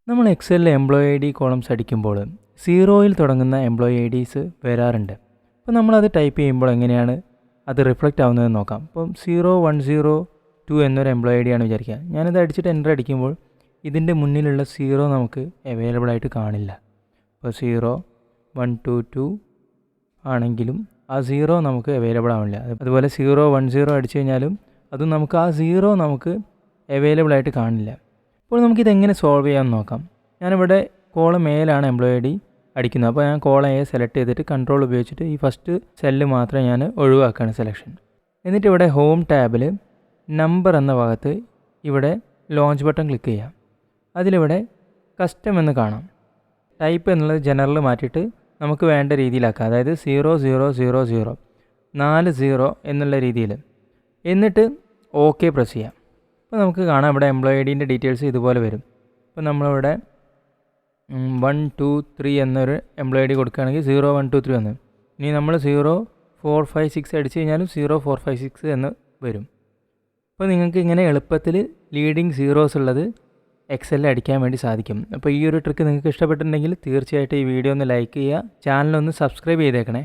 നമ്മൾ എക്സലിൽ employee I D columns അടിക്കുമ്പോൾ സീറോയിൽ തുടങ്ങുന്ന എംപ്ലോയി ഐ ഡീസ് വരാറുണ്ട്. അപ്പോൾ നമ്മളത് ടൈപ്പ് ചെയ്യുമ്പോൾ എങ്ങനെയാണ് അത് റിഫ്ലക്റ്റ് ആവുന്നതെന്ന് നോക്കാം. അപ്പം 0102 എന്നൊരു എംപ്ലോയി ഐ ഡി ആണ് വിചാരിക്കുക. ഞാനിത് അടിച്ചിട്ട് എൻ്റർ അടിക്കുമ്പോൾ ഇതിൻ്റെ മുന്നിലുള്ള സീറോ നമുക്ക് അവൈലബിൾ ആയിട്ട് കാണില്ല. അപ്പോൾ 0122 ആണെങ്കിലും ആ സീറോ നമുക്ക് അവൈലബിൾ ആവില്ല. അതുപോലെ 010 അടിച്ചു കഴിഞ്ഞാലും അതും നമുക്ക് ആ സീറോ നമുക്ക് അവൈലബിൾ ആയിട്ട് കാണില്ല. അപ്പോൾ നമുക്കിതെങ്ങനെ സോൾവ് ചെയ്യാമെന്ന് നോക്കാം. ഞാനിവിടെ കോളം എയിലാണ് എംപ്ലോയി ഐ ഡി അടിക്കുന്നത്. അപ്പോൾ ഞാൻ കോളം എ സെലക്ട് ചെയ്തിട്ട് കൺട്രോൾ ഉപയോഗിച്ചിട്ട് ഈ ഫസ്റ്റ് സെല്ല് മാത്രമേ ഞാൻ ഒഴിവാക്കുകയാണ് സെലക്ഷൻ. എന്നിട്ട് ഇവിടെ ഹോം ടാബിൽ നമ്പർ എന്ന ഭാഗത്ത് ഇവിടെ ലോഞ്ച് ബട്ടൺ ക്ലിക്ക് ചെയ്യാം. അതിലിവിടെ കസ്റ്റം എന്ന് കാണാം. ടൈപ്പ് എന്നുള്ളത് ജനറൽ മാറ്റിയിട്ട് നമുക്ക് വേണ്ട രീതിയിലാക്കാം. അതായത് 0000 40 എന്നുള്ള രീതിയിൽ. എന്നിട്ട് ഓക്കെ പ്രസ് ചെയ്യാം. അപ്പോൾ നമുക്ക് കാണാം ഇവിടെ എംപ്ലോയി ഐ ഡീൻ്റെ ഡീറ്റെയിൽസ് ഇതുപോലെ വരും. അപ്പോൾ നമ്മളിവിടെ 123 എന്നൊരു എംപ്ലോയി ഐ ഡി കൊടുക്കുകയാണെങ്കിൽ 0123 എന്ന്. ഇനി നമ്മൾ 0456 അടിച്ചു കഴിഞ്ഞാലും 0456 എന്ന് വരും. അപ്പോൾ നിങ്ങൾക്ക് ഇങ്ങനെ എളുപ്പത്തിൽ ലീഡിങ് സീറോസ് ഉള്ളത് എക്സലിൽ അടിക്കാൻ വേണ്ടി സാധിക്കും. അപ്പോൾ ഈ ഒരു ട്രിക്ക് നിങ്ങൾക്ക് ഇഷ്ടപ്പെട്ടിട്ടുണ്ടെങ്കിൽ തീർച്ചയായിട്ടും ഈ വീഡിയോ ഒന്ന് ലൈക്ക് ചെയ്യുക, ചാനലൊന്ന് സബ്സ്ക്രൈബ് ചെയ്തേക്കണേ.